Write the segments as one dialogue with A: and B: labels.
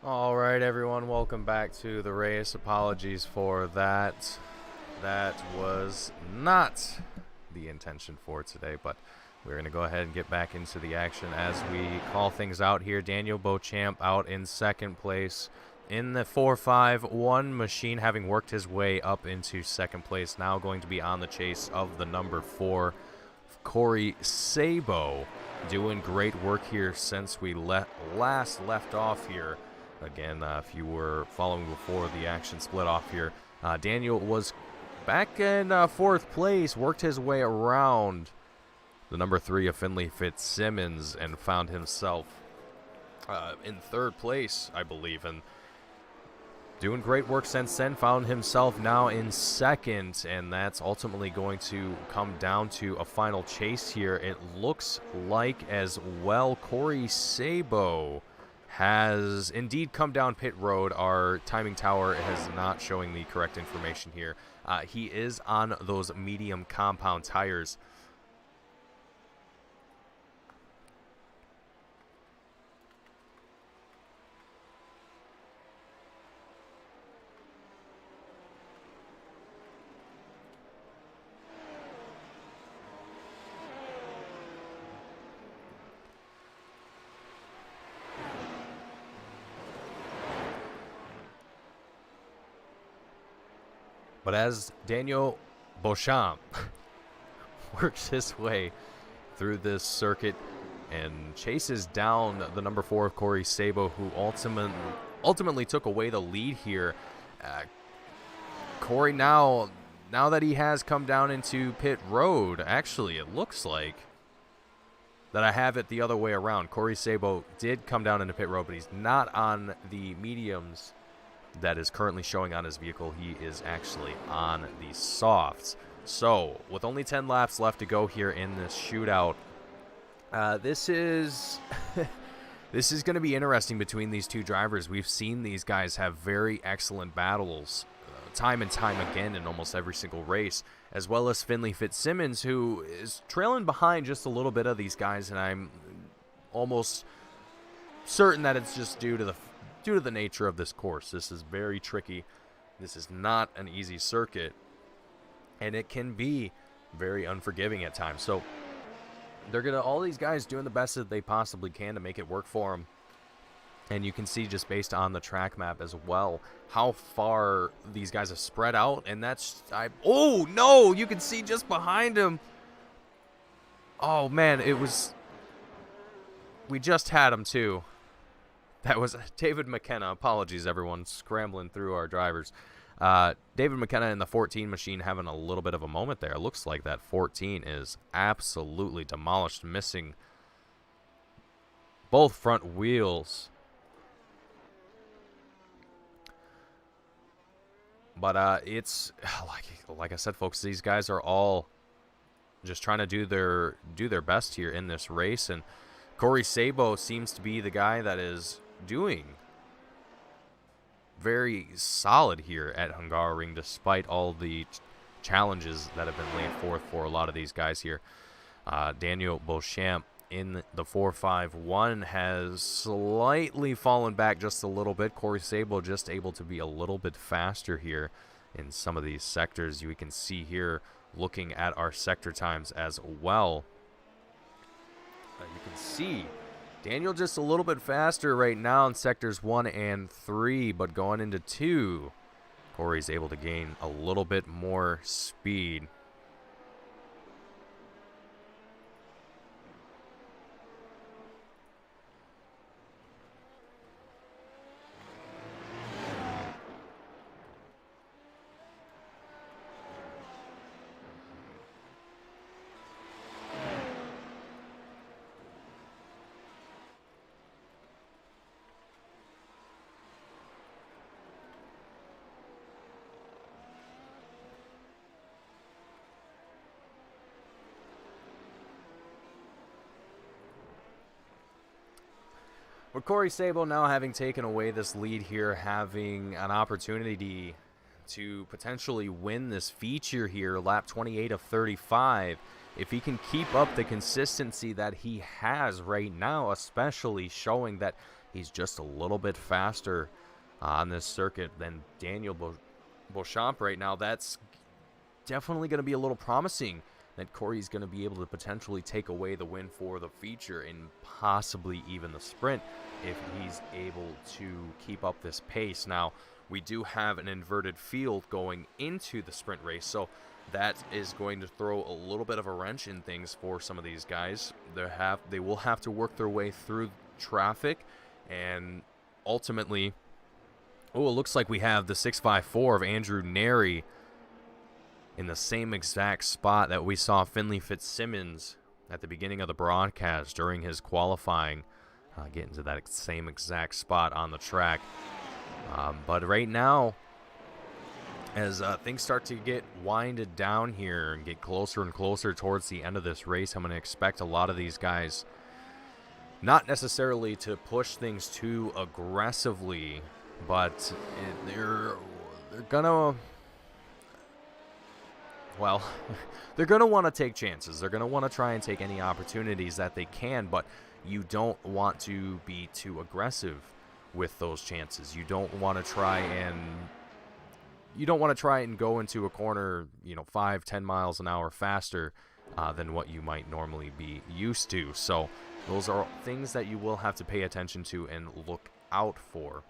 A: All right, everyone, welcome back to the race. Apologies for that. That was not the intention for today, but we're going to go ahead and get back into the action as we call things out here. Daniel Beauchamp out in second place in the 451 machine, having worked his way up into second place. Now going to be on the chase of the number 4, Corey Sabo, doing great work here since we last left off here. Again, if you were following before the action split off here, Daniel was back in fourth place, worked his way around the number 3 of Finley Fitzsimmons and found himself in third place, I believe, and doing great work since then. Found himself now in second, and that's ultimately going to come down to a final chase here. It looks like as well Corey Sabo has indeed come down pit road. Our timing tower is not showing the correct information here. He is on those medium compound tires. But as Daniel Beauchamp works his way through this circuit and chases down the number 4 of Corey Sabo, who ultimately took away the lead here. Corey now that he has come down into pit road, actually it looks like that I have it the other way around. Corey Sabo did come down into pit road, but he's not on the mediums that is currently showing on his vehicle. He is actually on the softs. So with only 10 laps left to go here in this shootout, this is this is going to be interesting between these two drivers. We've seen these guys have very excellent battles time and time again in almost every single race, as well as Finley Fitzsimmons, who is trailing behind just a little bit of these guys, and I'm almost certain that it's just due to the nature of this course. This is very tricky. This is not an easy circuit, and it can be very unforgiving at times. So they're all these guys doing the best that they possibly can to make it work for them. And you can see just based on the track map as well how far these guys have spread out. And that's oh no, you can see just behind him. Oh man, we just had him too. That was David McKenna. Apologies, everyone. Scrambling through our drivers. David McKenna in the 14 machine having a little bit of a moment there. It looks like that 14 is absolutely demolished, missing both front wheels. But it's like I said, folks. These guys are all just trying to do their best here in this race, and Corey Sabo seems to be the guy that is doing very solid here at Hungaroring, despite all the challenges that have been laid forth for a lot of these guys here. Daniel Beauchamp in the 451 has slightly fallen back just a little bit. Corey Sabo just able to be a little bit faster here in some of these sectors. You can see here, looking at our sector times as well. You can see Daniel just a little bit faster right now in sectors 1 and 3, but going into 2, Corey's able to gain a little bit more speed. With Corey Sabo now having taken away this lead here, having an opportunity to potentially win this feature here, lap 28 of 35, if he can keep up the consistency that he has right now, especially showing that He's just a little bit faster on this circuit than Daniel Beauchamp right now. That's definitely going to be a little promising that Corey's going to be able to potentially take away the win for the feature and possibly even the sprint if he's able to keep up this pace. Now, we do have an inverted field going into the sprint race, so that is going to throw a little bit of a wrench in things for some of these guys. They will have to work their way through traffic, and ultimately, it looks like we have the 654 of Andrew Neri in the same exact spot that we saw Finley Fitzsimmons at the beginning of the broadcast during his qualifying, get into that same exact spot on the track. But right now, as things start to get winded down here and get closer and closer towards the end of this race, I'm going to expect a lot of these guys not necessarily to push things too aggressively, but they're gonna, well, they're gonna want to take chances. They're gonna want to try and take any opportunities that they can, but you don't want to be too aggressive with those chances. You don't want to try and go into a corner, 5-10 miles an hour faster than what you might normally be used to. So those are things that you will have to pay attention to and look out for.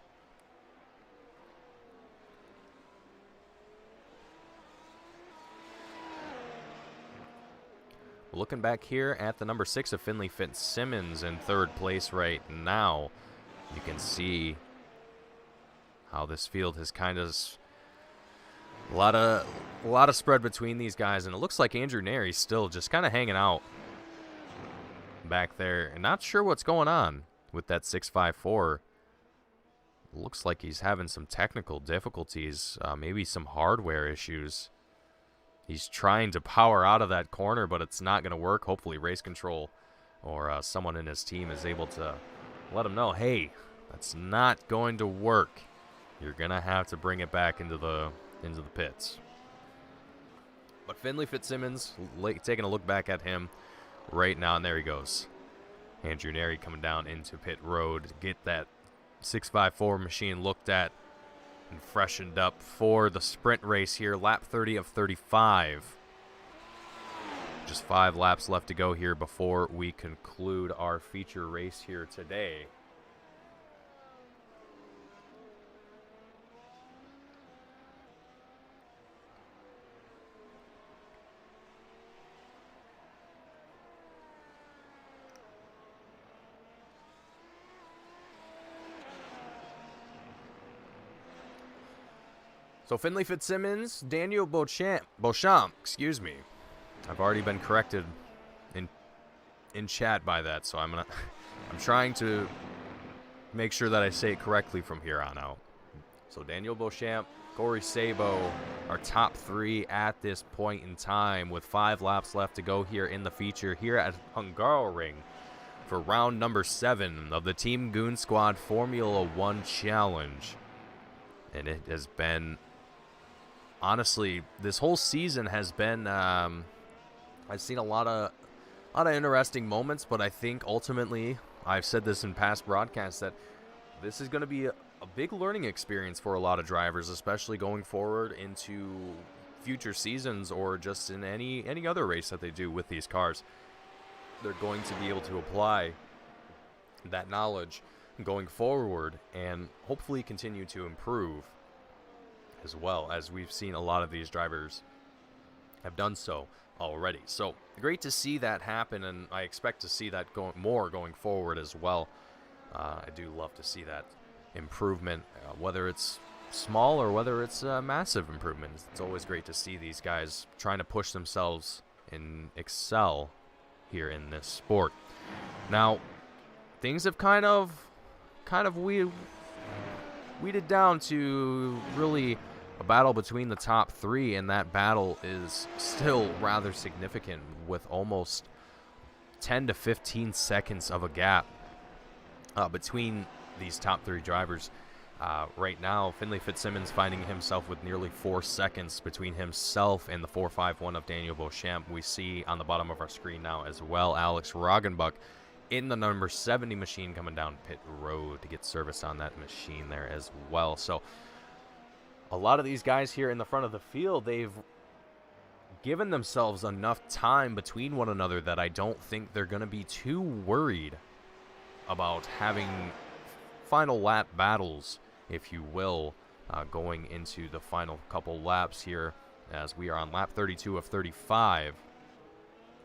A: Looking back here at the number 6 of Finley Fitzsimmons in third place right now, you can see how this field has kind of a lot of spread between these guys, and it looks like Andrew Neri's still just kind of hanging out back there and not sure what's going on with that 654. Looks like he's having some technical difficulties, maybe some hardware issues. He's trying to power out of that corner, but it's not going to work. Hopefully race control or someone in his team is able to let him know, hey, that's not going to work. You're going to have to bring it back into the pits. But Finley Fitzsimmons, taking a look back at him right now, and there he goes. Andrew Neri coming down into pit road to get that 654 machine looked at and freshened up for the sprint race here. Lap 30 of 35. Just 5 laps left to go here before we conclude our feature race here today. So Finley Fitzsimmons, Daniel Beauchamp, excuse me. I've already been corrected in chat by that, so I'm trying to make sure that I say it correctly from here on out. So Daniel Beauchamp, Corey Sabo, our top 3 at this point in time, with 5 laps left to go here in the feature here at Hungaroring for round number 7 of the Team Goon Squad Formula One Challenge. And it has been, honestly, this whole season has been, I've seen a lot of interesting moments, but I think ultimately, I've said this in past broadcasts, that this is going to be a big learning experience for a lot of drivers, especially going forward into future seasons or just in any other race that they do with these cars. They're going to be able to apply that knowledge going forward and hopefully continue to improve, as well as we've seen a lot of these drivers have done so already. So great to see that happen, and I expect to see that going forward as well. I do love to see that improvement, whether it's small or whether it's massive improvements. It's always great to see these guys trying to push themselves and excel here in this sport. Now, things have kind of weeded down to really a battle between the top 3, and that battle is still rather significant with almost 10 to 15 seconds of a gap between these top 3 drivers. Right now, Finley Fitzsimmons finding himself with nearly 4 seconds between himself and the 4.51 of Daniel Beauchamp. We see on the bottom of our screen now as well, Alex Roggenbuck in the number 70 machine coming down pit road to get service on that machine there as well. So a lot of these guys here in the front of the field, they've given themselves enough time between one another that I don't think they're going to be too worried about having final lap battles, if you will, going into the final couple laps here, as we are on lap 32 of 35.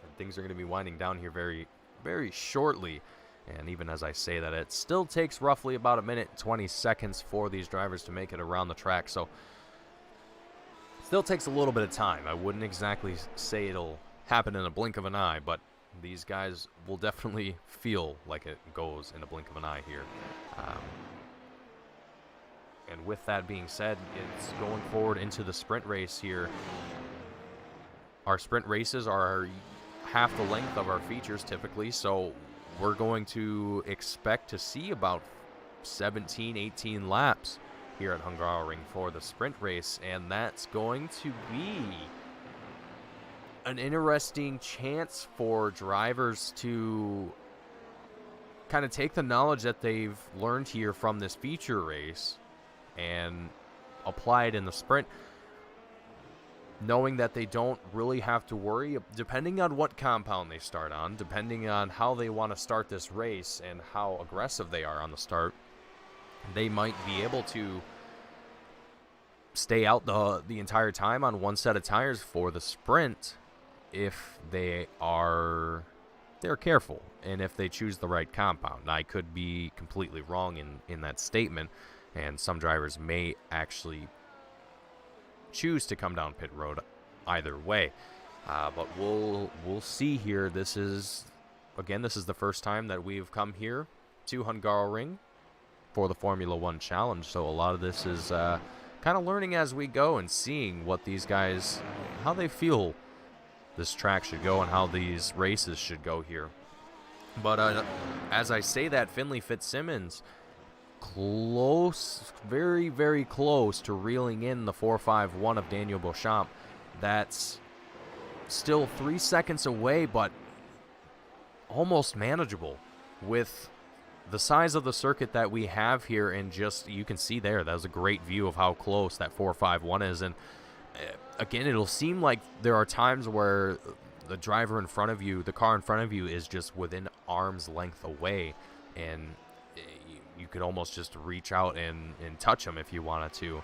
A: And things are going to be winding down here very, very shortly. And even as I say that, it still takes roughly about a minute and 20 seconds for these drivers to make it around the track. So still takes a little bit of time. I wouldn't exactly say it'll happen in a blink of an eye, but these guys will definitely feel like it goes in a blink of an eye here. And with that being said, it's going forward into the sprint race here. Our sprint races are half the length of our features typically, so we're going to expect to see about 17, 18 laps here at Hungaroring for the sprint race, and that's going to be an interesting chance for drivers to kind of take the knowledge that they've learned here from this feature race and apply it in the sprint, knowing that they don't really have to worry, depending on what compound they start on, depending on how they want to start this race and how aggressive they are on the start, they might be able to stay out the entire time on one set of tires for the sprint if they're careful and if they choose the right compound. Now, I could be completely wrong in that statement, and some drivers may actually choose to come down pit road either way. But we'll see here. This is the first time that we've come here to Hungaroring for the Formula One Challenge. So a lot of this is kind of learning as we go and seeing what these guys, how they feel this track should go and how these races should go here. But as I say that, Finley Fitzsimmons close, very, very close to reeling in the 4.51 of Daniel Beauchamp. That's still 3 seconds away, but almost manageable with the size of the circuit that we have here. And just, you can see there, that was a great view of how close that 4.51 is. And again, it'll seem like there are times where the driver in front of you, the car in front of you, is just within arm's length away, and you could almost just reach out and touch them if you wanted to.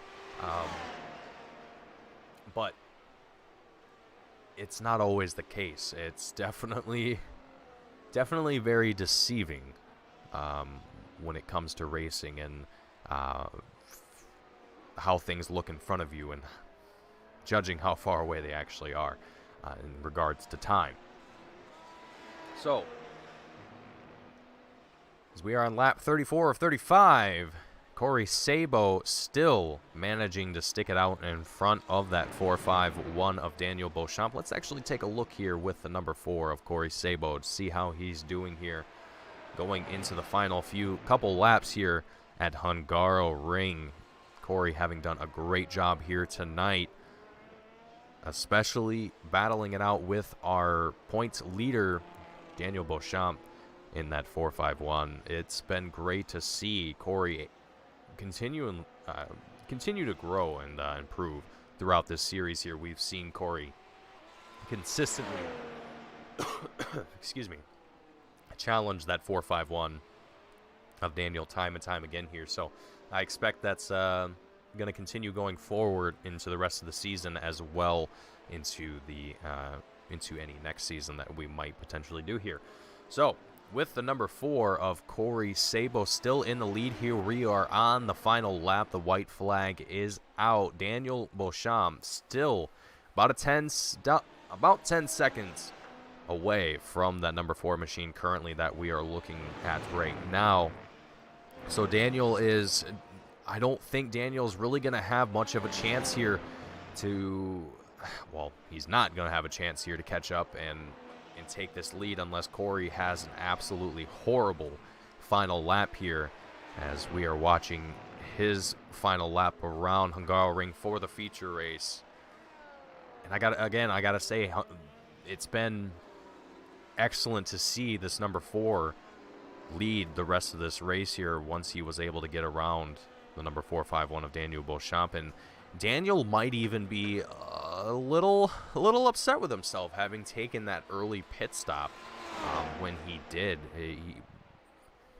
A: But it's not always the case. It's definitely very deceiving when it comes to racing and how things look in front of you and judging how far away they actually are in regards to time. So, as we are on lap 34 of 35, Corey Sabo still managing to stick it out in front of that 4.51 of Daniel Beauchamp. Let's actually take a look here with the number 4 of Corey Sabo to see how he's doing here going into the final couple laps here at Hungaroring. Corey having done a great job here tonight, especially battling it out with our points leader, Daniel Beauchamp, in that 4.51. It's been great to see Corey continue to grow and improve throughout this series here. We've seen Corey consistently excuse me, challenge that 4.51 of Daniel time and time again here. So I expect that's going to continue going forward into the rest of the season, as well into any next season that we might potentially do here. So with the number 4 of Corey Sabo still in the lead here, we are on the final lap. The white flag is out. Daniel Beauchamp still about 10 seconds away from that number 4 machine currently that we are looking at right now. So Daniel is, I don't think Daniel's really going to have much of a chance here to, well, he's not going to have a chance here to catch up and take this lead unless Corey has an absolutely horrible final lap here, as we are watching his final lap around Hungaroring for the feature race. And I gotta say, it's been excellent to see this number 4 lead the rest of this race here once he was able to get around the number 451 of Daniel Beauchamp. And Daniel might even be a little upset with himself having taken that early pit stop when he did. He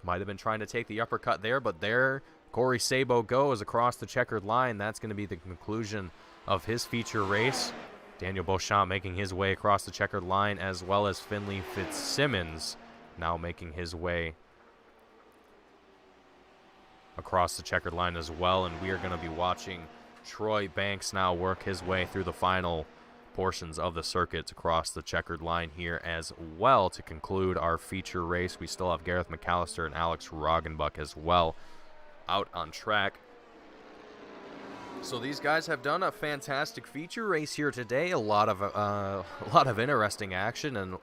A: might have been trying to take the uppercut there, but there Corey Sabo goes across the checkered line. That's going to be the conclusion of his feature race. Daniel Beauchamp making his way across the checkered line, as well as Finley Fitzsimmons now making his way across the checkered line as well. And we are going to be watching Troy Banks now work his way through the final portions of the circuit across the checkered line here as well to conclude our feature race. We still have Gareth McAllister and Alex Roggenbuck as well out on track. So these guys have done a fantastic feature race here today. A lot of interesting action, and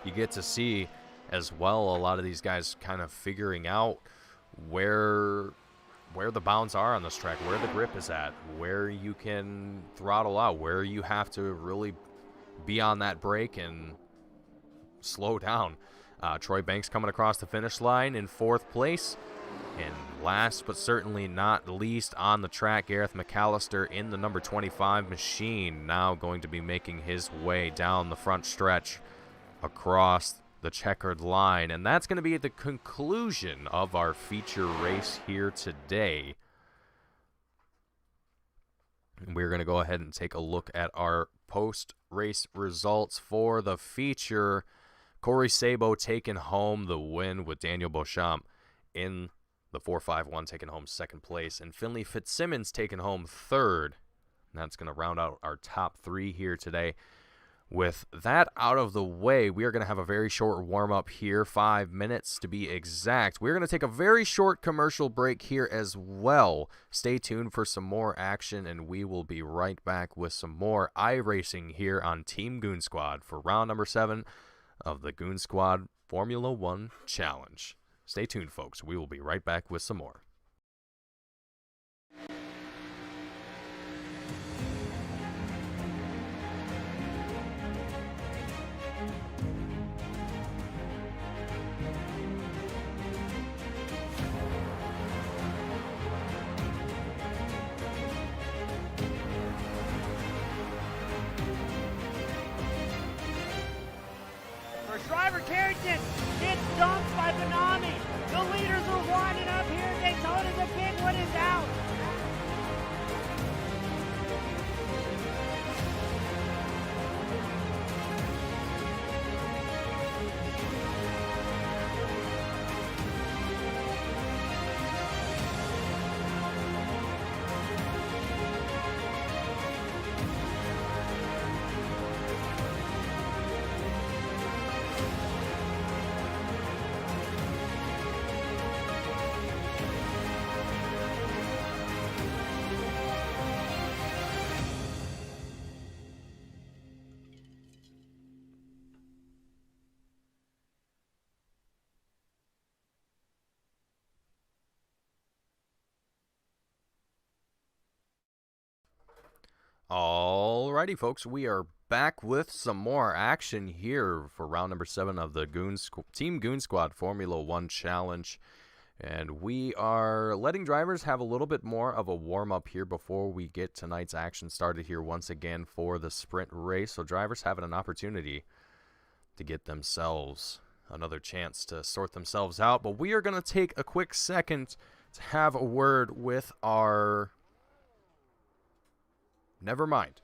A: you get to see as well a lot of these guys kind of figuring out where the bounds are on this track, where the grip is at, where you can throttle out, where you have to really be on that brake and slow down. Troy Banks coming across the finish line in 4th place. And last but certainly not least on the track, Gareth McAllister in the number 25 machine, now going to be making his way down the front stretch across the checkered line. And that's going to be the conclusion of our feature race here today. We're going to go ahead and take a look at our post-race results for the feature. Corey Sabo taking home the win with Daniel Beauchamp in the 451 taking home 2nd place, and Finley Fitzsimmons taking home 3rd. And that's going to round out our top 3 here today. With that out of the way, we are going to have a very short warm-up here, 5 minutes to be exact. We're going to take a very short commercial break here as well. Stay tuned for some more action, and we will be right back with some more iRacing here on Team Goon Squad for round number 7 of the Goon Squad Formula One Challenge. Stay tuned, folks. We will be right back with some more.
B: Driver Carrington gets dumped by Benami. The leaders are winding up here. Daytona, the big one is out.
A: Alrighty, folks, we are back with some more action here for round number 7 of the Team Goon Squad Formula One Challenge. And we are letting drivers have a little bit more of a warm-up here before we get tonight's action started here once again for the sprint race. So drivers having an opportunity to get themselves another chance to sort themselves out. But we are going to take a quick second to have a word with our... Never mind.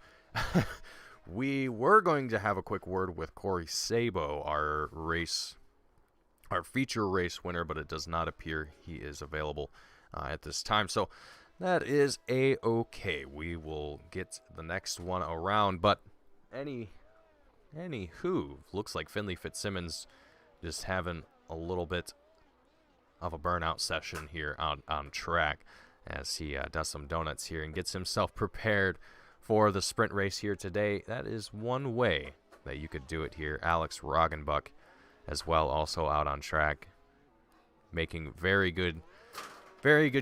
A: We were going to have a quick word with Corey Sabo, our feature race winner, but it does not appear he is available at this time. So that is a-okay. We will get the next one around. But anywho, looks like Finley Fitzsimmons just having a little bit of a burnout session here on track as he does some donuts here and gets himself prepared for the sprint race here today. That is one way that you could do it here. Alex Roggenbuck as well, also out on track, making very good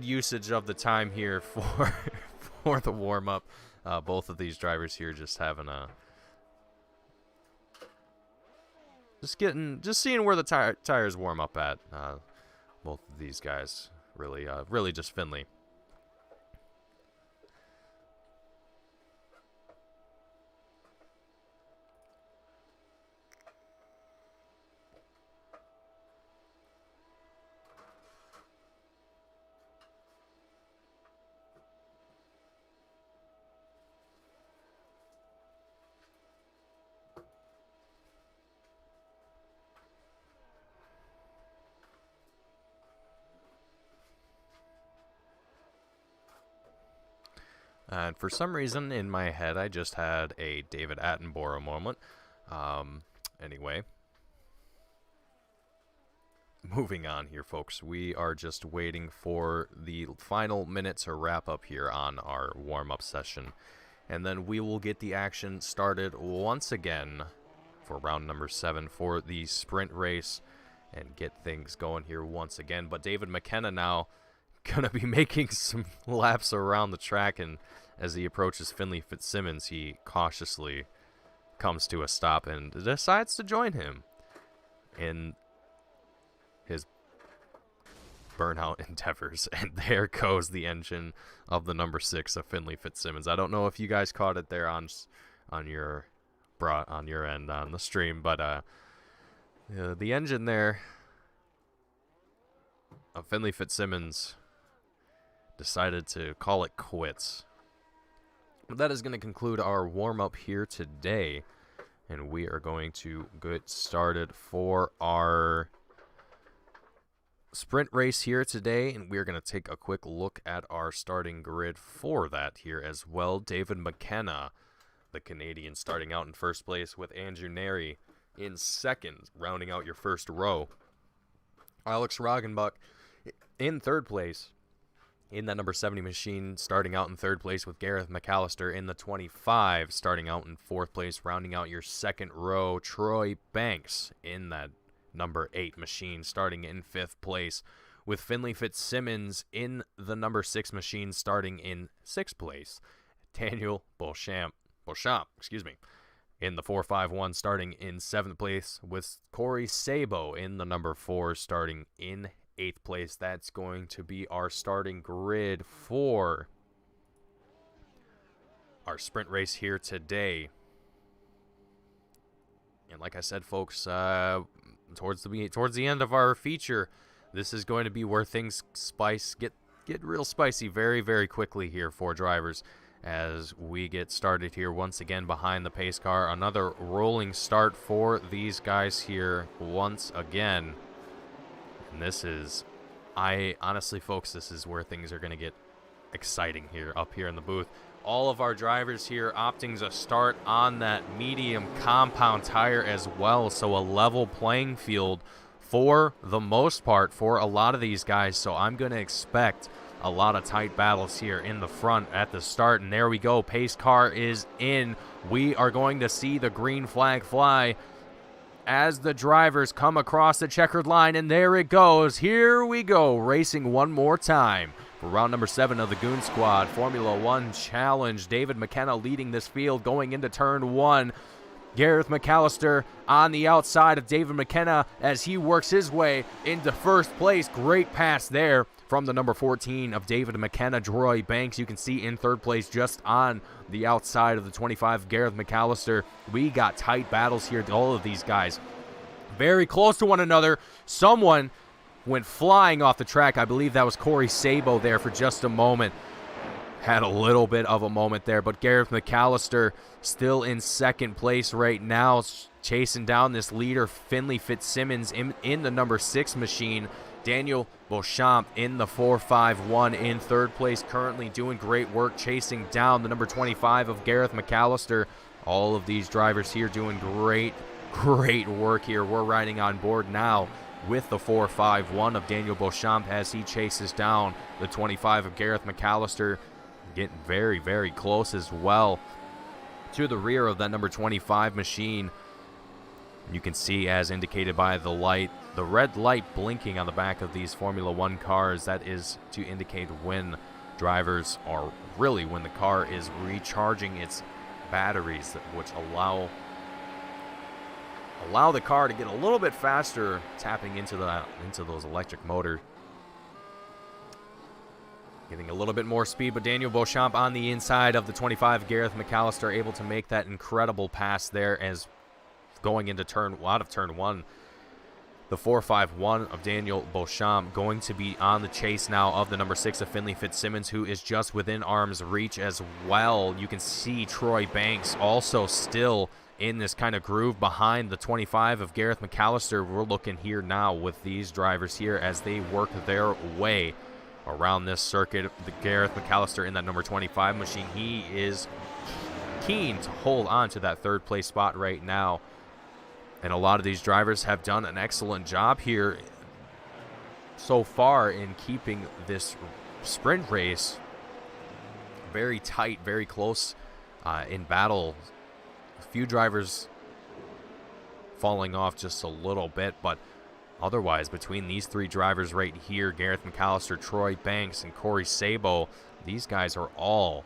A: usage of the time here for the warm-up. Both of these drivers here just having just seeing where the tires warm up at. Both of these guys, really just Finley. And for some reason in my head, I just had a David Attenborough moment. Anyway, moving on here, folks. We are just waiting for the final minute to wrap up here on our warm-up session. And then we will get the action started once again for round number 7 for the sprint race and get things going here once again. But David McKenna now going to be making some laps around the track, and as he approaches Finley Fitzsimmons, he cautiously comes to a stop and decides to join him in his burnout endeavors. And there goes the engine of the number 6 of Finley Fitzsimmons. I don't know if you guys caught it there on your end on the stream, but the engine there of Finley Fitzsimmons decided to call it quits. But that is going to conclude our warm-up here today, and we are going to get started for our sprint race here today, and we are going to take a quick look at our starting grid for that here as well. David McKenna, the Canadian, starting out in first place with Andrew Neri in second, rounding out your first row. Alex Roggenbuck in third place in that number 70 machine, starting out in third place with Gareth McAllister in the 25, starting out in fourth place, rounding out your second row. Troy Banks in that number 8 machine, starting in fifth place, with Finley Fitzsimmons in the number 6 machine, starting in sixth place. Daniel Beauchamp, in the 451, starting in 7th place, with Corey Sabo in the number 4, starting in 8th place. That's going to be our starting grid for our sprint race here today. And like I said, folks, towards the end of our feature, this is going to be where things get real spicy very, very quickly here for drivers as we get started here once again behind the pace car. Another rolling start for these guys here once again. And this is, honestly, folks, this is where things are going to get exciting here up here in the booth. All of our drivers here opting to start on that medium compound tire as well, so a level playing field for the most part for a lot of these guys. So I'm going to expect a lot of tight battles here in the front at the start. And there we go. Pace car is in. We are going to see the green flag fly as the drivers come across the checkered line, and there it goes. Here we go, racing one more time for round number 7 of the Goon Squad Formula One Challenge. David McKenna leading this field going into turn 1. Gareth McAllister on the outside of David McKenna as he works his way into first place. Great pass there from the number 14 of David McKenna, Troy Banks. You can see in third place just on the outside of the 25, Gareth McAllister. We got tight battles here. All of these guys very close to one another. Someone went flying off the track. I believe that was Corey Sabo there for just a moment. Had a little bit of a moment there, but Gareth McAllister still in second place right now, chasing down this leader, Finley Fitzsimmons, in the number 6 machine. Daniel Beauchamp in the 451 in third place, currently doing great work chasing down the number 25 of Gareth McAllister. All of these drivers here doing great work here. We're riding on board now with the 451 of Daniel Beauchamp as he chases down the 25 of Gareth McAllister. Getting very, very close as well to the rear of that number 25 machine. You can see, as indicated by the light, the red light blinking on the back of these Formula One cars. That is to indicate when drivers are when the car is recharging its batteries, which allow allow the car to get a little bit faster, tapping into those electric motors. Getting a little bit more speed, but Daniel Beauchamp on the inside of the 25. Gareth McAllister able to make that incredible pass there as going into out of turn one. The 4.51 of Daniel Beauchamp going to be on the chase now of the number 6 of Finley Fitzsimmons, who is just within arm's reach as well. You can see Troy Banks also still in this kind of groove behind the 25 of Gareth McAllister. We're looking here now with these drivers here as they work their way around this circuit. The Gareth McAllister in that number 25 machine, he is keen to hold on to that third place spot right now. And a lot of these drivers have done an excellent job here so far in keeping this sprint race very tight, very close in battle. A few drivers falling off just a little bit, but otherwise, between these three drivers right here, Gareth McAllister, Troy Banks, and Corey Sabo, these guys are all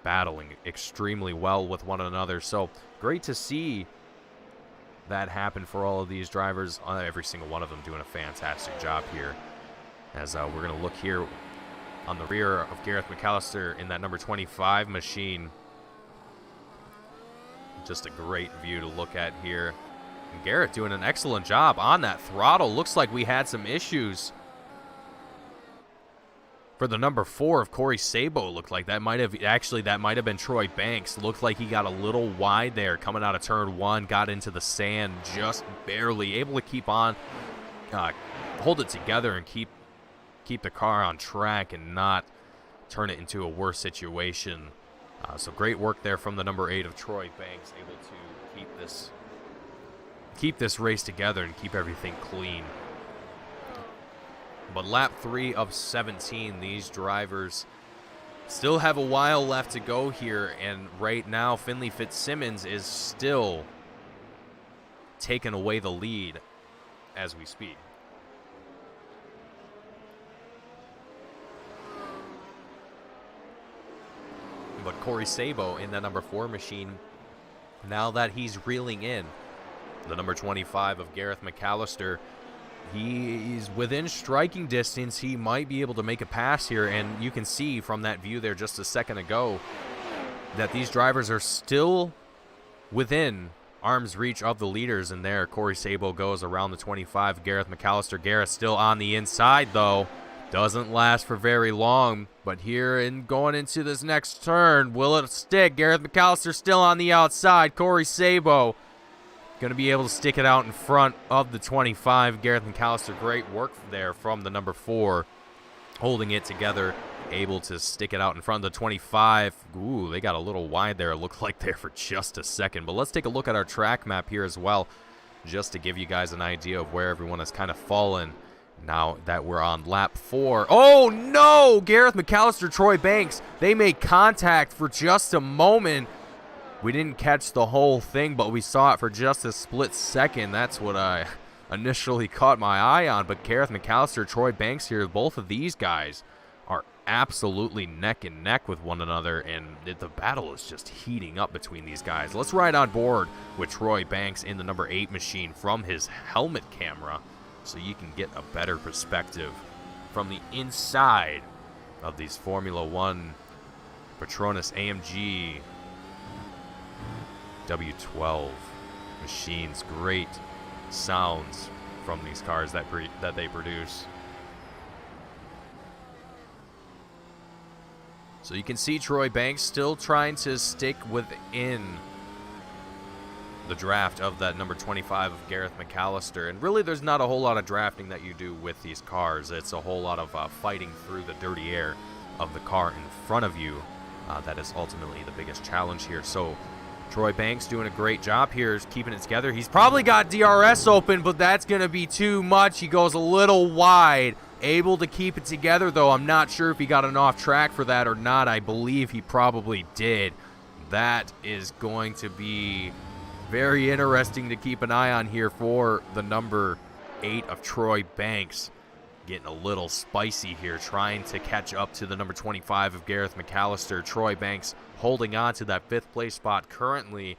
A: battling extremely well with one another. So great to see that happen for all of these drivers. Every single one of them doing a fantastic job here. As we're going to look here on the rear of Gareth McAllister in that number 25 machine. Just a great view to look at here. And Garrett doing an excellent job on that throttle. Looks like we had some issues for the number 4 of Corey Sabo. Looked like that might have been Troy Banks. Looked like he got a little wide there coming out of turn 1, got into the sand, just barely able to keep on, hold it together and keep the car on track and not turn it into a worse situation. So great work there from the number 8 of Troy Banks, able to keep this race together and keep everything clean. But lap 3 of 17, these drivers still have a while left to go here, and right now Finley Fitzsimmons is still taking away the lead as we speak. But Corey Sabo in that number 4 machine, now that he's reeling in the number 25 of Gareth McAllister, he's within striking distance. He might be able to make a pass here, and you can see from that view there just a second ago that these drivers are still within arm's reach of the leaders. And there Corey Sabo goes around the 25, Gareth McAllister. Gareth still on the inside, though. Doesn't last for very long, but here in going into this next turn, will it stick? Gareth McAllister still on the outside. Corey Sabo going to be able to stick it out in front of the 25. Gareth McAllister, great work there from the number 4, holding it together, able to stick it out in front of the 25. Ooh, they got a little wide there. It looked like there for just a second. But let's take a look at our track map here as well, just to give you guys an idea of where everyone has kind of fallen now that we're on lap 4. Oh, no! Gareth McAllister, Troy Banks, they make contact for just a moment. We didn't catch the whole thing, but we saw it for just a split second. That's what I initially caught my eye on. But Gareth McAllister, Troy Banks here, both of these guys are absolutely neck and neck with one another, and the battle is just heating up between these guys. Let's ride on board with Troy Banks in the number 8 machine from his helmet camera so you can get a better perspective from the inside of these Formula One Petronas AMG W12 machines. Great sounds from these cars that they produce. So you can see Troy Banks still trying to stick within the draft of that number 25 of Gareth McAllister. And really there's not a whole lot of drafting that you do with these cars. It's a whole lot of fighting through the dirty air of the car in front of you. That is ultimately the biggest challenge here. So Troy Banks doing a great job here, is keeping it together. He's probably got DRS open, but that's going to be too much. He goes a little wide. Able to keep it together, though. I'm not sure if he got an off track for that or not. I believe he probably did. That is going to be very interesting to keep an eye on here for the number 8 of Troy Banks. Getting a little spicy here, trying to catch up to the number 25 of Gareth McAllister. Troy Banks holding on to that 5th place spot currently.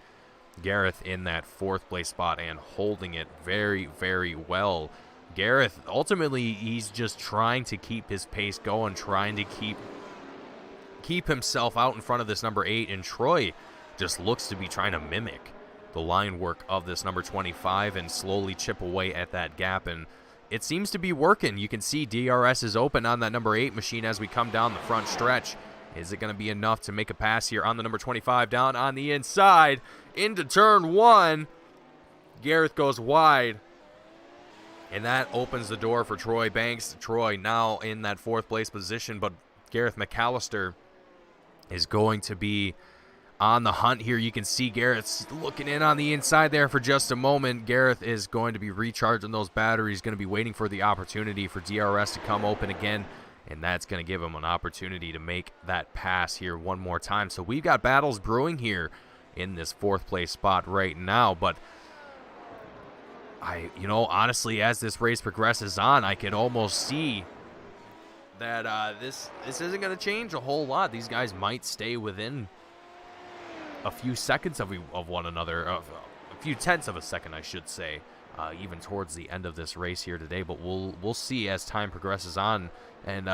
A: Gareth in that 4th place spot and holding it very, very well. Gareth, ultimately, he's just trying to keep his pace going, trying to keep himself out in front of this number 8, and Troy just looks to be trying to mimic the line work of this number 25 and slowly chip away at that gap, and it seems to be working. You can see DRS is open on that number 8 machine as we come down the front stretch. Is it going to be enough to make a pass here on the number 25 down on the inside into turn 1? Gareth goes wide, and that opens the door for Troy Banks. Troy now in that 4th place position, but Gareth McAllister is going to be on the hunt here. You can see Gareth's looking in on the inside there for just a moment. Gareth is going to be recharging those batteries, going to be waiting for the opportunity for DRS to come open again, and that's going to give him an opportunity to make that pass here one more time. So we've got battles brewing here in this 4th place spot right now, but honestly, as this race progresses on, I can almost see that this isn't going to change a whole lot. These guys might stay within a few seconds of one another, a few tenths of a second, I should say, even towards the end of this race here today. But we'll see as time progresses on. And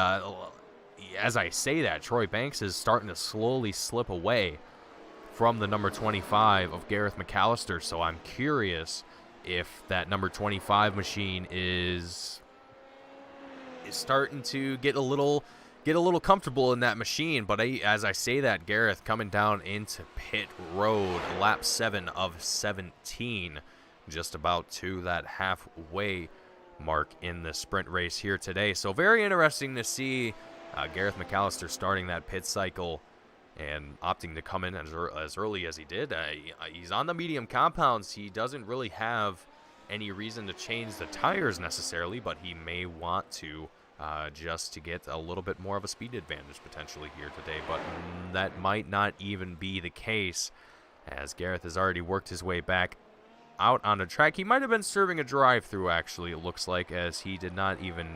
A: as I say that, Troy Banks is starting to slowly slip away from the number 25 of Gareth McAllister. So I'm curious if that number 25 machine is starting to get a little comfortable in that machine. But as I say that, Gareth coming down into pit road, lap 7 of 17, just about to that halfway mark in the sprint race here today. So very interesting to see Gareth McAllister starting that pit cycle and opting to come in as early as he did. He's on the medium compounds. He doesn't really have any reason to change the tires necessarily, but he may want to just to get a little bit more of a speed advantage potentially here today. But that might not even be the case, as Gareth has already worked his way back out on the track. He might have been serving a drive-through, actually, it looks like, as he did not even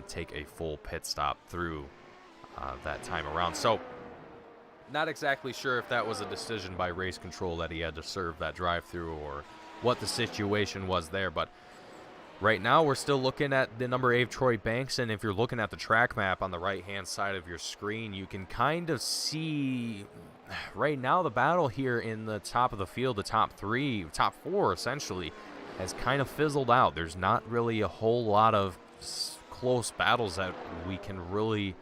A: take a full pit stop through that time around. So not exactly sure if that was a decision by race control that he had to serve that drive-through or what the situation was there. But right now we're still looking at the number 8 Troy Banks, and if you're looking at the track map on the right-hand side of your screen, you can kind of see right now the battle here in the top of the field, the top 4 essentially, has kind of fizzled out. There's not really a whole lot of close battles that we can really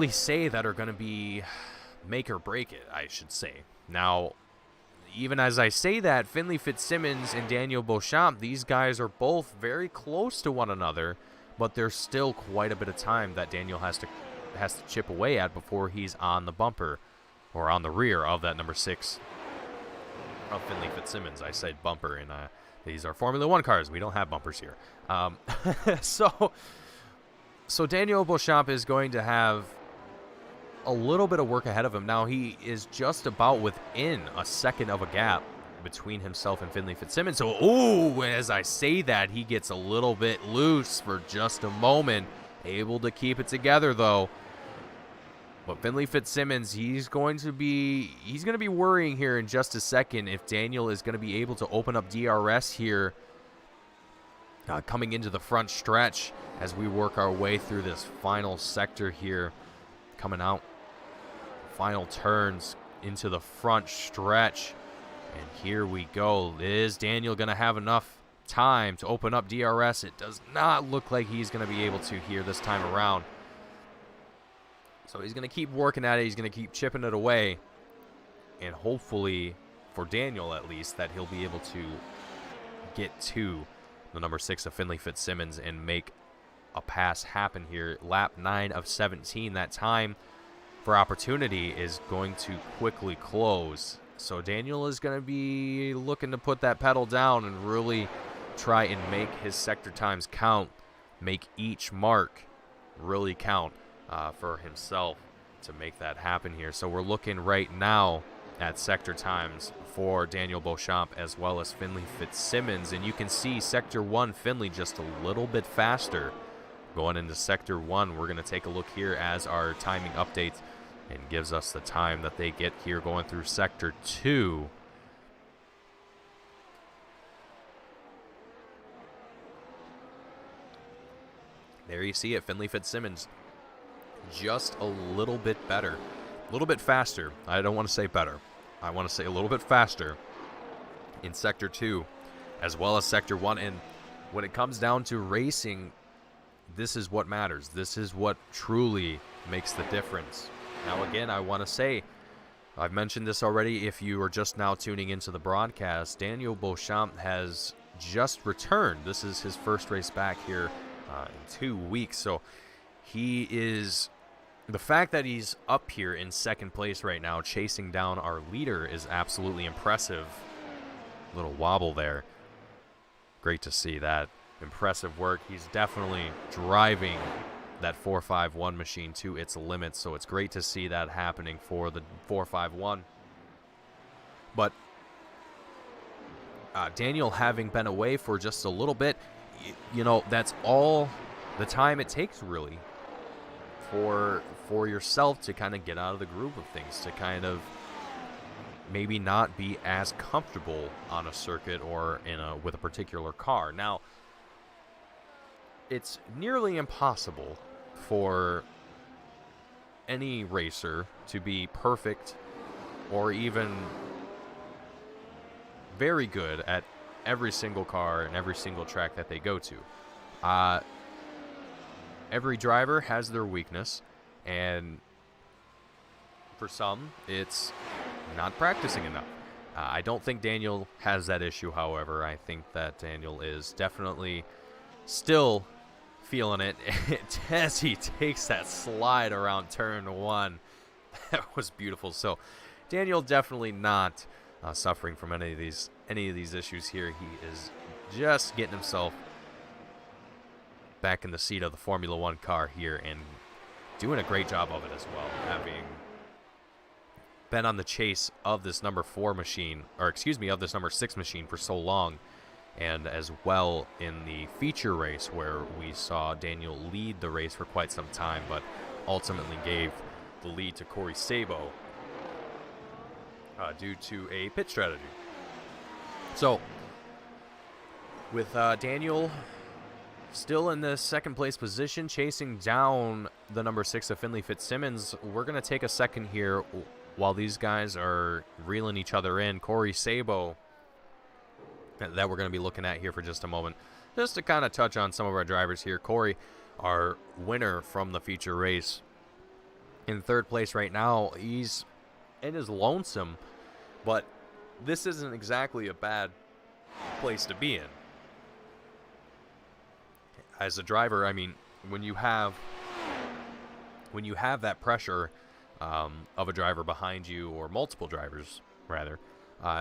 A: say that are going to be make or break it, I should say. Now, even as I say that, Finley Fitzsimmons and Daniel Beauchamp, these guys are both very close to one another, but there's still quite a bit of time that Daniel has to chip away at before he's on the bumper or on the rear of that number 6 of Finley Fitzsimmons. I said bumper, and these are Formula One cars. We don't have bumpers here. So Daniel Beauchamp is going to have a little bit of work ahead of him. Now, he is just about within a second of a gap between himself and Finley Fitzsimmons. So, as I say that, he gets a little bit loose for just a moment. Able to keep it together, though. But Finley Fitzsimmons, he's going to be worrying here in just a second if Daniel is going to be able to open up DRS here coming into the front stretch as we work our way through this final sector here, coming out final turns into the front stretch. And here we go. Is Daniel going to have enough time to open up DRS? It does not look like he's going to be able to here this time around. So he's going to keep working at it. He's going to keep chipping it away. And hopefully, for Daniel at least, that he'll be able to get to the number 6 of Finley Fitzsimmons and make a pass happen here. Lap 9 of 17. That time for opportunity is going to quickly close. So Daniel is going to be looking to put that pedal down and really try and make his sector times count. Make each mark really count for himself to make that happen here. So we're looking right now at sector times for Daniel Beauchamp as well as Finley Fitzsimmons. And you can see Sector 1, Finley just a little bit faster. Going into Sector 1, we're going to take a look here as our timing updates and gives us the time that they get here going through Sector 2. There you see it, Finley Fitzsimmons just a little bit better, a little bit faster. I don't want to say better. I want to say a little bit faster in Sector 2 as well as Sector 1. And when it comes down to racing, this is what matters. This is what truly makes the difference. Now, again, I want to say, I've mentioned this already. If you are just now tuning into the broadcast, Daniel Beauchamp has just returned. This is his first race back here in 2 weeks. So he is, the fact that he's up here in second place right now, chasing down our leader, is absolutely impressive. Little wobble there. Great to see that. Impressive work. He's definitely driving that 451 machine to its limits, so it's great to see that happening for the 451. But Daniel, having been away for just a little bit, you know, that's all the time it takes, really, for yourself to kind of get out of the groove of things, to kind of maybe not be as comfortable on a circuit or with a particular car. Now, it's nearly impossible for any racer to be perfect or even very good at every single car and every single track that they go to. Every driver has their weakness, and for some, it's not practicing enough. I don't think Daniel has that issue, however. I think that Daniel is definitely still feeling it as he takes that slide around turn 1. That was beautiful. So Daniel definitely not suffering from any of these issues here. He is just getting himself back in the seat of the Formula One car here and doing a great job of it as well, having been on the chase of this number 4 machine, or excuse me, of this number 6 machine for so long. And as well in the feature race, where we saw Daniel lead the race for quite some time, but ultimately gave the lead to Corey Sabo due to a pit strategy. So, with Daniel still in the second place position, chasing down the number 6 of Finley Fitzsimmons, we're going to take a second here while these guys are reeling each other in. Corey Sabo, that we're going to be looking at here for just a moment, just to kind of touch on some of our drivers here. Corey, our winner from the feature race, in third place right now. He's in his lonesome, but this isn't exactly a bad place to be in. As a driver, I mean, when you have that pressure of a driver behind you, or multiple drivers rather,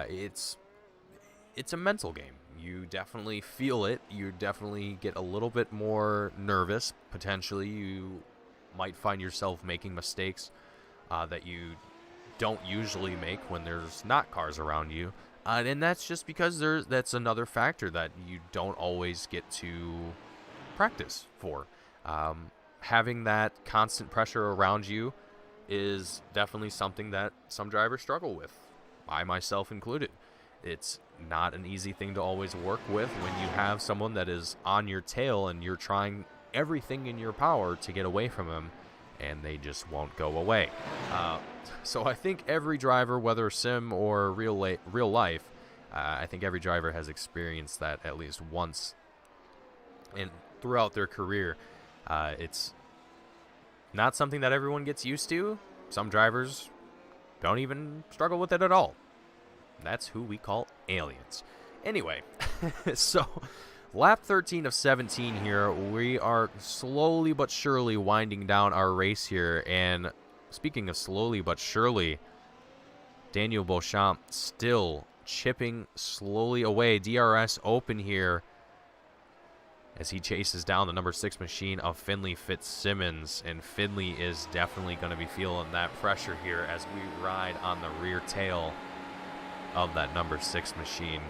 A: it's a mental game. You definitely feel it. You definitely get a little bit more nervous. Potentially, you might find yourself making mistakes that you don't usually make when there's not cars around you. And that's just because that's another factor that you don't always get to practice for. Having that constant pressure around you is definitely something that some drivers struggle with, I myself included. It's not an easy thing to always work with when you have someone that is on your tail and you're trying everything in your power to get away from them, and they just won't go away. So I think every driver, whether sim or real life, I think every driver has experienced that at least once and throughout their career. It's not something that everyone gets used to. Some drivers don't even struggle with it at all. That's who we call aliens. Anyway, so lap 13 of 17 here. We are slowly but surely winding down our race here. And speaking of slowly but surely, Daniel Beauchamp still chipping slowly away. DRS open here as he chases down the number 6 machine of Finley Fitzsimmons. And Finley is definitely going to be feeling that pressure here as we ride on the rear tail of that number 6 machine.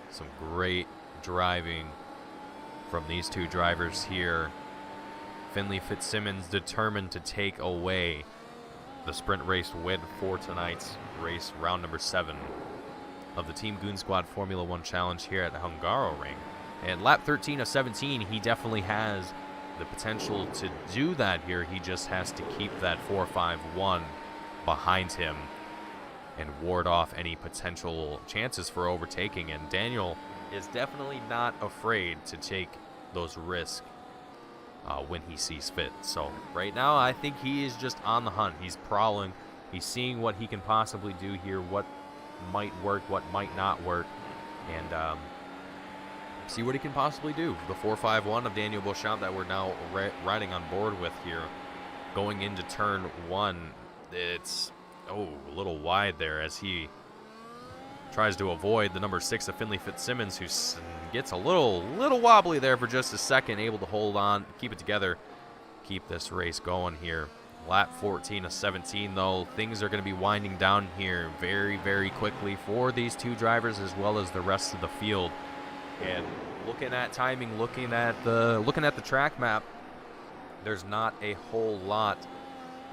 A: Some great driving from these two drivers here Finley Fitzsimmons determined to take away the sprint race win for tonight's race, round number 7 of the Team Goon Squad Formula One Challenge here at Hungaroring. And lap 13 of 17, he definitely has the potential to do that here. He just has to keep that 4-5-1 behind him and ward off any potential chances for overtaking. And Daniel is definitely not afraid to take those risks when he sees fit. So right now, I think he is just on the hunt. He's prowling. He's seeing what he can possibly do here, what might work, what might not work, and see what he can possibly do. The 4-5-1 of Daniel Beauchamp that we're now riding on board with here, going into turn 1. It's a little wide there as he tries to avoid the number 6 of Finley Fitzsimmons, who gets a little wobbly there for just a second, able to hold on, keep it together, keep this race going here. Lap 14 of 17, though, things are going to be winding down here very, very quickly for these two drivers as well as the rest of the field. And looking at timing, looking at the track map, there's not a whole lot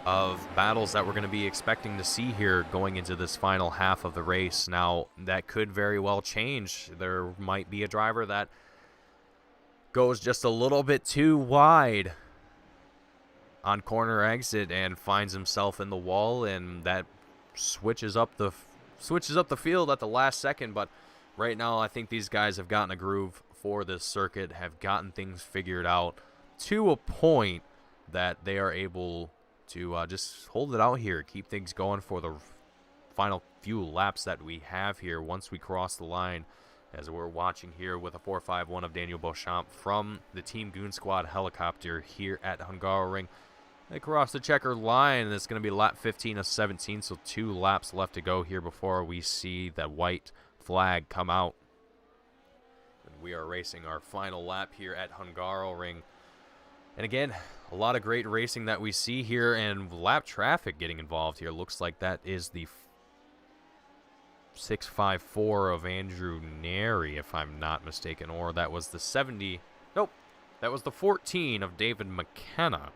A: of battles that we're going to be expecting to see here going into this final half of the race. Now, that could very well change. There might be a driver that goes just a little bit too wide on corner exit and finds himself in the wall, and that switches up the field at the last second. But right now, I think these guys have gotten a groove for this circuit, have gotten things figured out to a point that they are able to just hold it out here, keep things going for the final few laps that we have here once we cross the line, as we're watching here with a 4-5-1 of Daniel Beauchamp from the Team Goon Squad helicopter here at Hungaroring. They cross the checker line, and it's going to be lap 15 of 17, so 2 laps left to go here before we see that white flag come out. And we are racing our final lap here at Hungaroring. And again, a lot of great racing that we see here, and lap traffic getting involved here. Looks like that is the 654 of Andrew Neri, if I'm not mistaken, or that was the 70. Nope, that was the 14 of David McKenna,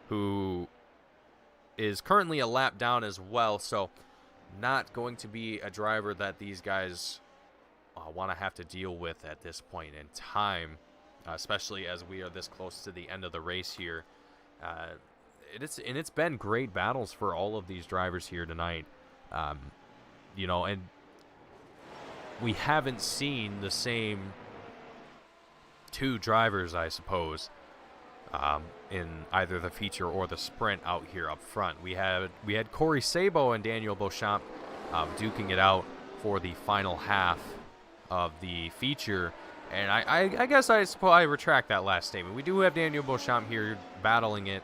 A: who is currently a lap down as well. So not going to be a driver that these guys want to have to deal with at this point in time. Especially as we are this close to the end of the race here. It's been great battles for all of these drivers here tonight. You know, and we haven't seen the same 2 drivers, I suppose, in either the feature or the sprint out here up front. We had Corey Sabo and Daniel Beauchamp duking it out for the final half of the feature. And I guess I retract that last statement. We do have Daniel Beauchamp here battling it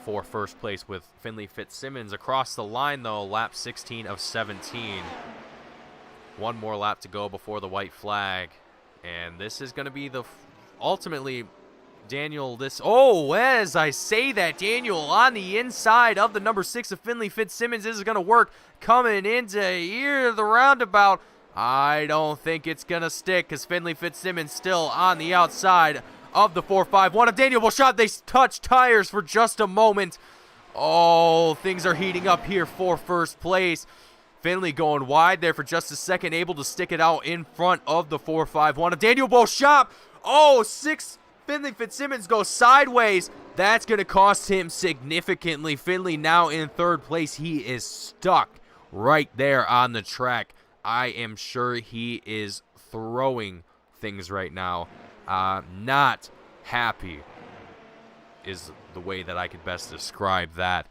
A: for first place with Finley Fitzsimmons. Across the line, though, lap 16 of 17. One more lap to go before the white flag. And this is going to be ultimately Daniel, as I say that, Daniel on the inside of the number 6 of Finley Fitzsimmons. This is going to work coming into here the roundabout. I don't think it's going to stick because Finley Fitzsimmons still on the outside of the 4-5-1 of Daniel Beauchamp. They touch tires for just a moment. Oh, things are heating up here for first place. Finley going wide there for just a second, able to stick it out in front of the 4-5-1 of Daniel Beauchamp. Oh, 6 Finley Fitzsimmons goes sideways. That's going to cost him significantly. Finley now in third place. He is stuck right there on the track. I am sure he is throwing things right now. Not happy is the way that I could best describe that.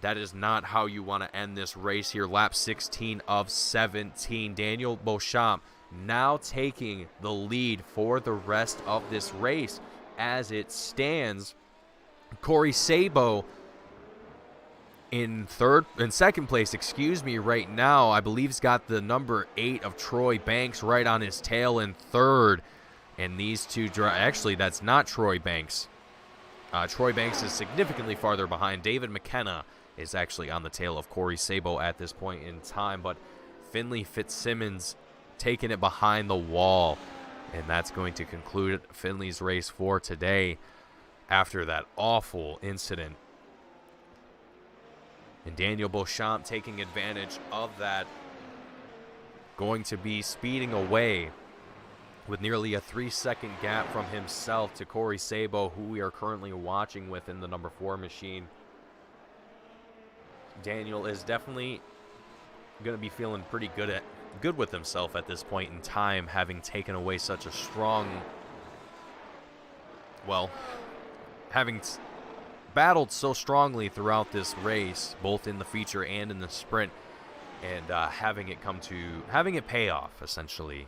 A: That is not how you want to end this race here. Lap 16 of 17. Daniel Beauchamp now taking the lead for the rest of this race. As it stands, Corey Sabo in second place, right now. I believe he's got the number 8 of Troy Banks right on his tail in third. And these two actually, that's not Troy Banks. Troy Banks is significantly farther behind. David McKenna is actually on the tail of Corey Sabo at this point in time. But Finley Fitzsimmons taking it behind the wall. And that's going to conclude Finley's race for today. after that awful incident. And Daniel Beauchamp taking advantage of that, going to be speeding away with nearly a 3-second gap from himself to Corey Sabo, who we are currently watching with in the number 4 machine. Daniel is definitely going to be feeling pretty good with himself at this point in time, having taken away such a strong, well, having battled so strongly throughout this race, both in the feature and in the sprint, and having it pay off, essentially,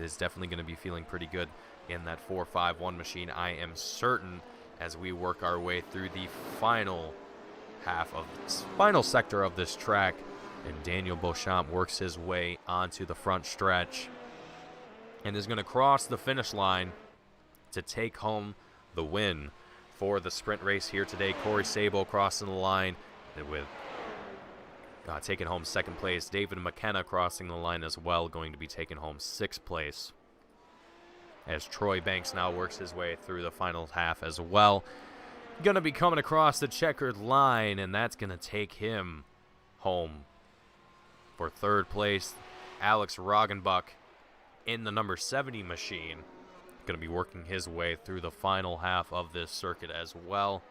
A: is definitely going to be feeling pretty good in that 451 machine, I am certain, as we work our way through the final sector of this track, and Daniel Beauchamp works his way onto the front stretch and is going to cross the finish line to take home the win for the sprint race here today. Corey Sabo crossing the line with taking home 2nd place. David McKenna crossing the line as well, going to be taking home 6th place, as Troy Banks now works his way through the final half as well. Going to be coming across the checkered line, and that's going to take him home for 3rd place. Alex Roggenbuck in the number 70 machine, going to be working his way through the final half of this circuit as well,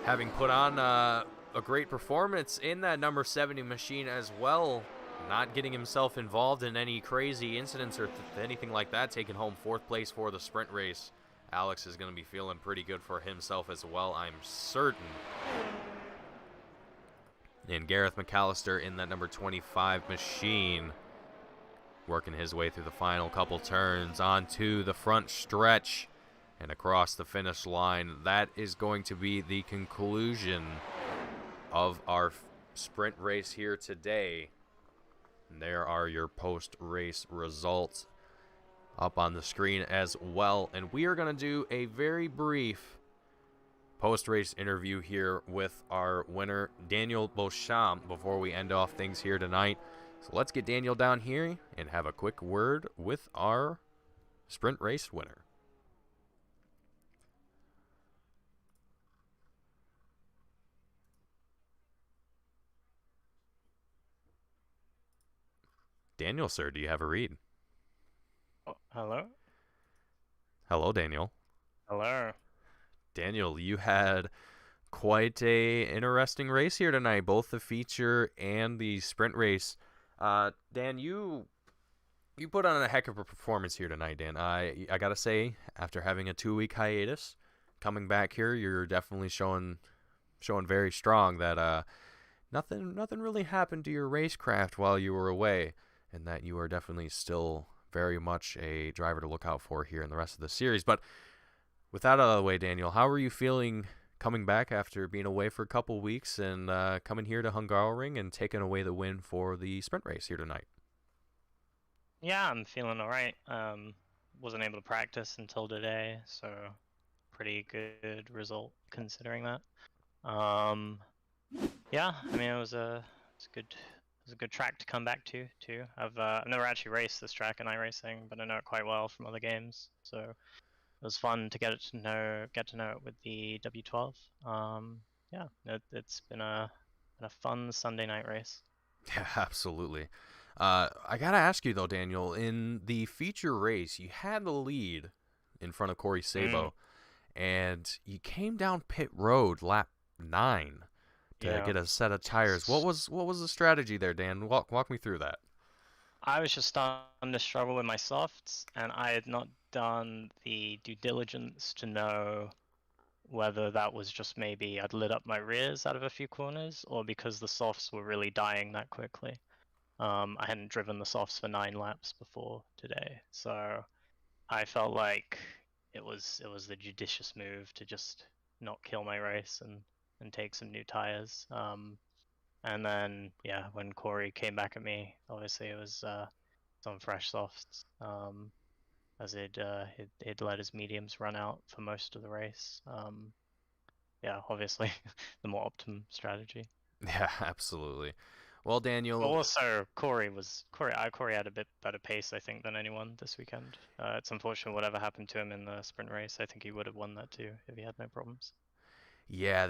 A: having put on a great performance in that number 70 machine as well, not getting himself involved in any crazy incidents or anything like that, taking home 4th place for the sprint race. Alex is going to be feeling pretty good for himself as well, I'm certain. And Gareth McAllister in that number 25 machine, working his way through the final couple turns onto the front stretch and across the finish line. That is going to be the conclusion of our sprint race here today. And there are your post-race results up on the screen as well. And we are going to do a very brief post-race interview here with our winner, Daniel Beauchamp, before we end off things here tonight. So let's get Daniel down here and have a quick word with our sprint race winner. Daniel, sir, do you have a read?
C: Oh, hello?
A: Hello, Daniel.
C: Hello.
A: Daniel, you had quite a interesting race here tonight, both the feature and the sprint race. Dan, you put on a heck of a performance here tonight, Dan. I gotta say, after having a 2-week hiatus, coming back here, you're definitely showing very strong that nothing really happened to your racecraft while you were away, and that you are definitely still very much a driver to look out for here in the rest of the series. But with that out of the way, Daniel, how are you feeling coming back after being away for a couple weeks and coming here to Hungaroring and taking away the win for the sprint race here tonight?
C: Yeah, I'm feeling alright. Wasn't able to practice until today, so pretty good result considering that. Yeah, I mean it was a good track to come back to too. I've never actually raced this track in iRacing, but I know it quite well from other games, so it was fun to get to know it with the W12. Yeah, it's been a fun Sunday night race.
A: Yeah, absolutely. I gotta ask you though, Daniel, in the feature race, you had the lead in front of Corey Sabo, and you came down pit road lap 9 to get a set of tires. What was the strategy there, Dan? Walk me through that.
C: I was just starting to struggle with my softs, and I had not done the due diligence to know whether that was just maybe I'd lit up my rears out of a few corners, or because the softs were really dying that quickly. I hadn't driven the softs for 9 laps before today, so I felt like it was the judicious move to just not kill my race and take some new tires. And then yeah, when Corey came back at me, obviously it was some fresh softs, as he'd let his mediums run out for most of the race. Yeah, obviously the more optimum strategy.
A: Yeah, absolutely. Well, Daniel.
C: Well, also Corey had a bit better pace, I think, than anyone this weekend. It's unfortunate whatever happened to him in the sprint race. I think he would have won that too if he had no problems.
A: Yeah,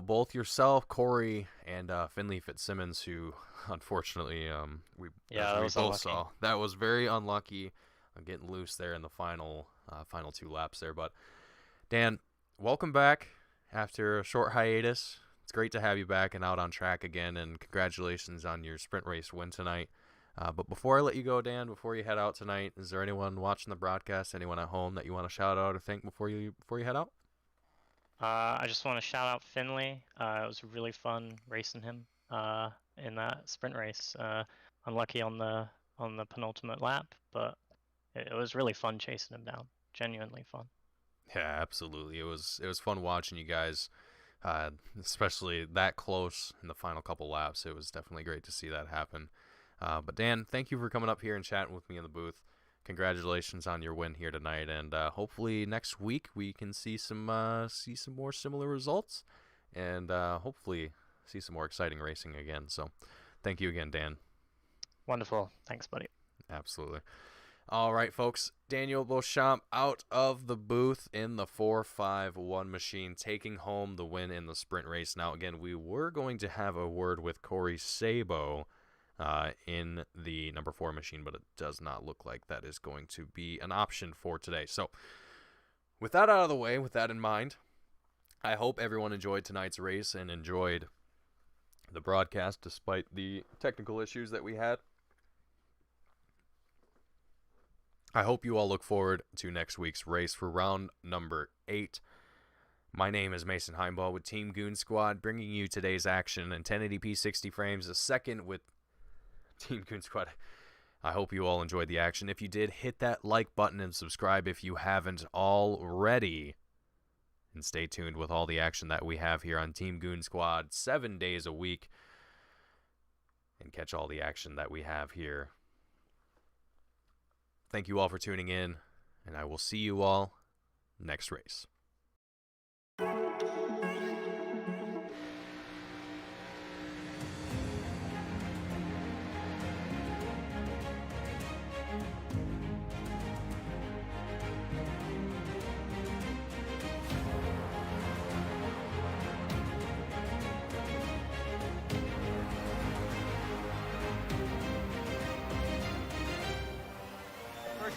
A: both yourself, Corey, and Finley Fitzsimmons, who unfortunately we both
C: unlucky.
A: saw. That was very unlucky, getting loose there in the final 2 laps there. But Dan, welcome back after a short hiatus. It's great to have you back and out on track again, and congratulations on your sprint race win tonight. But before I let you go, Dan, before you head out tonight, is there anyone watching the broadcast, anyone at home that you want to shout out or thank before you head out?
C: I just want to shout out Finley. It was really fun racing him in that sprint race. Unlucky on the penultimate lap, but it was really fun chasing him down. Genuinely fun.
A: Yeah, absolutely. It was fun watching you guys, especially that close in the final couple laps. It was definitely great to see that happen. But Dan, thank you for coming up here and chatting with me in the booth. Congratulations on your win here tonight, and hopefully next week we can see some more similar results, and hopefully see some more exciting racing again. So, thank you again, Dan.
C: Wonderful. Thanks, buddy.
A: Absolutely. All right, folks. Daniel Beauchamp out of the booth in the 451 machine, taking home the win in the sprint race. Now, again, we were going to have a word with Corey Sabo in the number 4 machine, but it does not look like that is going to be an option for today. So with that out of the way, with that in mind, I hope everyone enjoyed tonight's race and enjoyed the broadcast despite the technical issues that we had. I hope you all look forward to next week's race for round number 8. My name is Mason Heimbaugh with Team Goon Squad, bringing you today's action in 1080p 60 frames a second with Team Goon Squad. I hope you all enjoyed the action. If you did, hit that like button and subscribe if you haven't already. And stay tuned with all the action that we have here on Team Goon Squad 7 days a week. And catch all the action that we have here. Thank you all for tuning in, and I will see you all next race.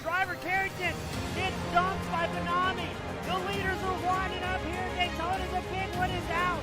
B: Driver Carrington gets dumped by Benami. The leaders are winding up here. Daytona's a big one is out.